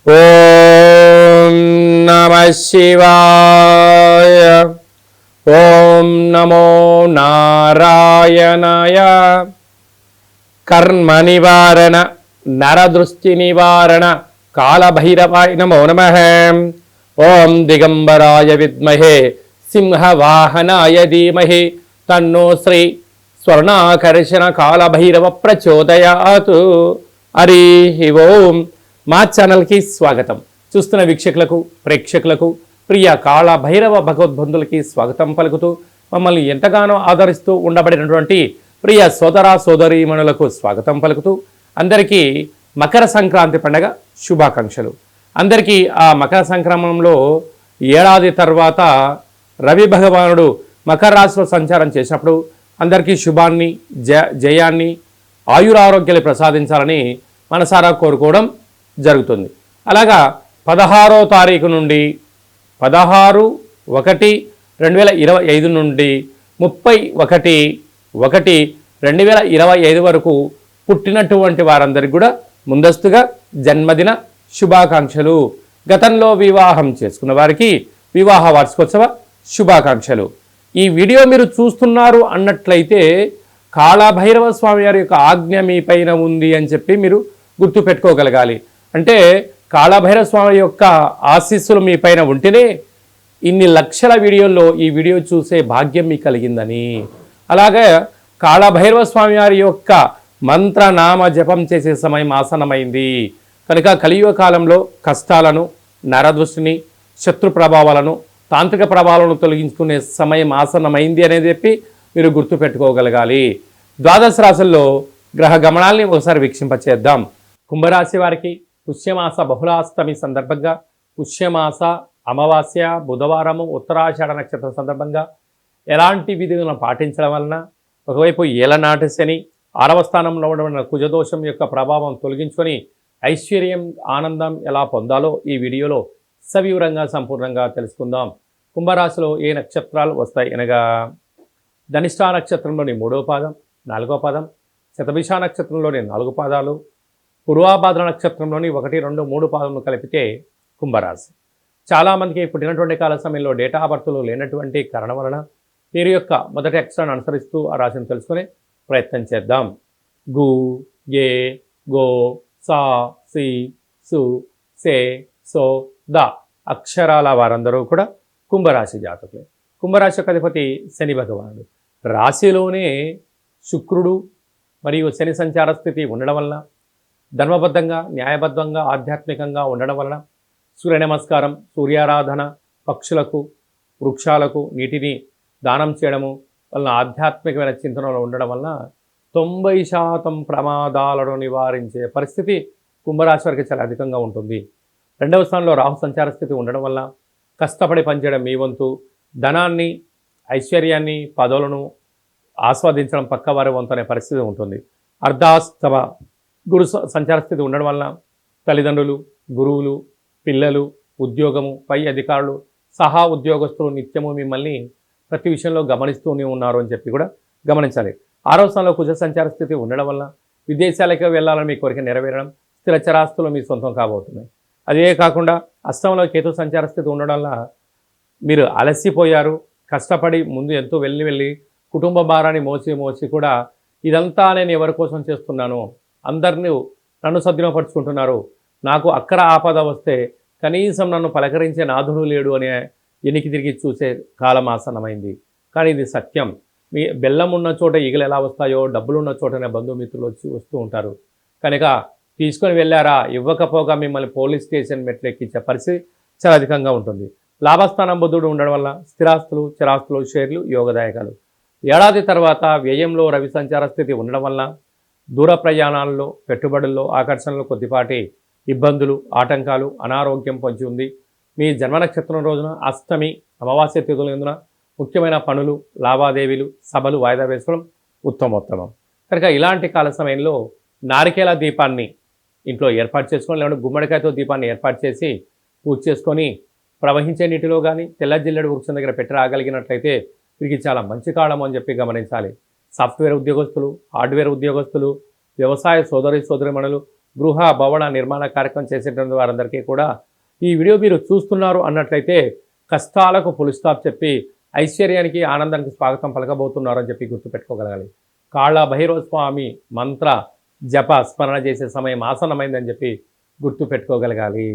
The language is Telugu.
ఓం నమః శివాయ. ఓం నమో నారాయణాయ. కర్మ నివారణ నరదృష్టి నివారణ కాళభైరవాయ నమో నమః. ఓం దిగంబరాయ విద్మహే సింహవాహనాయ ధీమహి తన్నో శ్రీ స్వర్ణాకర్షణ కాళభైరవ ప్రచోదయాతు. హరి ఓం. మా ఛానల్కి స్వాగతం. చూస్తున్న వీక్షకులకు ప్రేక్షకులకు ప్రియ కాళ భైరవ భగవద్బంధులకి స్వాగతం పలుకుతూ మమ్మల్ని ఎంతగానో ఆదరిస్తూ ఉండబడినటువంటి ప్రియ సోదర సోదరీమణులకు స్వాగతం పలుకుతూ అందరికీ మకర సంక్రాంతి పండగ శుభాకాంక్షలు. అందరికీ ఆ మకర సంక్రమణంలో ఏడాది తర్వాత రవి భగవానుడు మకర రాశిలో సంచారం చేసినప్పుడు అందరికీ శుభాన్ని జయాన్ని ఆయురారోగ్యాలు ప్రసాదించాలని మనసారా కోరుకోవడం జరుగుతుంది. అలాగా 16వ తారీఖు నుండి 16/1/2025 నుండి 31/1/2025 వరకు పుట్టినటువంటి వారందరికీ కూడా ముందస్తుగా జన్మదిన శుభాకాంక్షలు. గతంలో వివాహం చేసుకున్న వారికి వివాహ వార్షికోత్సవ శుభాకాంక్షలు. ఈ వీడియో మీరు చూస్తున్నారు అన్నట్లయితే కాళభైరవ స్వామి వారి యొక్క ఆజ్ఞ మీ పైన ఉంది అని చెప్పి మీరు గుర్తు పెట్టుకోగలగాలి. అంటే కాళభైరవ స్వామి యొక్క ఆశీస్సులు మీ పైన ఉంటేనే ఇన్ని లక్షల వీడియోల్లో ఈ వీడియో చూసే భాగ్యం మీకు కలిగిందని. అలాగే కాళభైరవ స్వామి వారి యొక్క మంత్రనామ జపం చేసే సమయం ఆసనమైంది కనుక కలియుగ కాలంలో కష్టాలను, నరదృష్టిని, శత్రు ప్రభావాలను, తాంత్రిక ప్రభావాలను తొలగించుకునే సమయం ఆసనమైంది అనేది చెప్పి మీరు గుర్తుపెట్టుకోగలగాలి. ద్వాదశ రాశుల్లో గ్రహ గమనాల్ని ఒకసారి వీక్షింపచేద్దాం. కుంభరాశి వారికి పుష్యమాస బహుళాష్టమి సందర్భంగా పుష్యమాస అమావాస్య బుధవారము ఉత్తరాషాఢ నక్షత్రం సందర్భంగా ఎలాంటి విధులను పాటించడం వలన ఒకవైపు ఏలనాటి శని 6వ స్థానంలో ఉన్న కుజదోషం యొక్క ప్రభావం తొలగించుకొని ఐశ్వర్యం ఆనందం ఎలా పొందాలో ఈ వీడియోలో సవివరంగా సంపూర్ణంగా తెలుసుకుందాం. కుంభరాశిలో ఏ నక్షత్రాలు వస్తాయి అనగా ధనిష్ఠా నక్షత్రంలోని 3వ పాదం, 4వ పాదం, శతభిష నక్షత్రంలోని 4 పాదాలు, పూర్వాభాద్ర నక్షత్రంలోని 1, 2, 3 పాదములు కలిపితే కుంభరాశి. చాలామందికి పుట్టినటువంటి కాల సమయంలో డేటా ఆఫ్ బర్త్లు లేనటువంటి కారణం వలన పేరు యొక్క మొదటి అక్షరాన్ని అనుసరిస్తూ ఆ రాశిని తెలుసుకునే ప్రయత్నం చేద్దాం. గు, గే, గో, సా, సి, సు, సే, సో, ద అక్షరాల వారందరూ కూడా కుంభరాశి జాతకులే. కుంభరాశి యొక్క అధిపతి శని భగవానుడు. రాశిలోనే శుక్రుడు మరియు శని సంచార స్థితి ఉండడం వలన ధర్మబద్ధంగా, న్యాయబద్ధంగా, ఆధ్యాత్మికంగా ఉండడం వలన సూర్య నమస్కారం, సూర్యారాధన, పక్షులకు, వృక్షాలకు నీటిని దానం చేయడము వలన ఆధ్యాత్మికమైన చింతనలో ఉండడం వలన 90% ప్రమాదాలను నివారించే పరిస్థితి కుంభరాశి వారికి చాలా అధికంగా ఉంటుంది. 2వ స్థానంలో రాహు సంచార స్థితి ఉండడం వల్ల కష్టపడి పనిచేయడం మీ వంతు, ధనాన్ని, ఐశ్వర్యాన్ని, పదవులను ఆస్వాదించడం పక్కవారి వంతు అనే పరిస్థితి ఉంటుంది. అర్ధాస్తమ గురు సంచార స్థితి ఉండడం వలన తల్లిదండ్రులు, గురువులు, పిల్లలు, ఉద్యోగము, పై అధికారులు, సహా ఉద్యోగస్తులు నిత్యము మిమ్మల్ని ప్రతి విషయంలో గమనిస్తూనే ఉన్నారు అని చెప్పి కూడా గమనించాలి. 6వ స్థానంలో కుజ సంచార స్థితి ఉండడం వల్ల విదేశాలకు వెళ్ళాలని మీ కోరిక నెరవేరడం, స్థిరచరాస్తులు మీ సొంతం కాబోతున్నాయి. అదే కాకుండా అష్టంలో కేతు సంచార స్థితి ఉండడం వల్ల మీరు అలసిపోయారు, కష్టపడి ముందు ఎంతో వెళ్ళి కుటుంబ భారాన్ని మోసి కూడా ఇదంతా నేను ఎవరి కోసం చేస్తున్నాను, అందరినీ నన్ను సద్వినియోగపరుచుకుంటున్నారు, నాకు అక్కర ఆపద వస్తే కనీసం నన్ను పలకరించే నాథుడు లేడు అనే ఎనికి తిరిగి చూసే కాలం ఆసనమైంది. కానీ ఇది సత్యం. మీ బెల్లం ఉన్న చోట ఈగలు ఎలా వస్తాయో డబ్బులు ఉన్న చోటనే బంధుమిత్రులు వస్తూ ఉంటారు. కనుక తీసుకొని వెళ్ళారా, ఇవ్వకపోగా మిమ్మల్ని పోలీస్ స్టేషన్ మెట్లు ఎక్కించే పరిస్థితి చాలా అధికంగా ఉంటుంది. లాభస్థానం బుధుడు ఉండడం వల్ల స్థిరాస్తులు, చిరాస్తులు, షేర్లు యోగదాయకాలు. ఏడాది తర్వాత వ్యయంలో రవి సంచార స్థితి ఉండడం వల్ల దూర ప్రయాణాల్లో, పెట్టుబడుల్లో, ఆకర్షణలో కొద్దిపాటి ఇబ్బందులు, ఆటంకాలు, అనారోగ్యం పొంచి ఉంది. మీ జన్మ నక్షత్రం రోజున అష్టమి, అమావాస్య తిథుల ఎందున ముఖ్యమైన పనులు, లావాదేవీలు, సభలు వాయిదా వేసుకోవడం ఉత్తమోత్తమం. కనుక ఇలాంటి కాల సమయంలో నారికేల దీపాన్ని ఇంట్లో ఏర్పాటు చేసుకొని, లేకుంటే గుమ్మడికాయతో దీపాన్ని ఏర్పాటు చేసి పూజ చేసుకొని ప్రవహించే నీటిలో కానీ తెల్ల జిల్లెడు వృక్షం దగ్గర పెట్టి రాగలిగినట్లయితే వీరికి చాలా మంచి కాలం అని చెప్పి గమనించాలి. సాఫ్ట్వేర్ ఉద్యోగస్తులు, హార్డ్వేర్ ఉద్యోగస్తులు, వ్యవసాయ సోదరీమణులు, గృహ భవన నిర్మాణ కార్యక్రమం చేసేటువంటి వారందరికీ కూడా ఈ వీడియో మీరు చూస్తున్నారు అన్నట్లయితే కష్టాలకు ఫుల్ స్టాప్ చెప్పి ఐశ్వర్యానికి ఆనందానికి స్వాగతం పలకబోతున్నారు అని చెప్పి గుర్తుపెట్టుకోగలగాలి. కాళ భైరవ స్వామి మంత్ర జప స్మరణ చేసే సమయం ఆసన్నమైందని చెప్పి గుర్తుపెట్టుకోగలగాలి.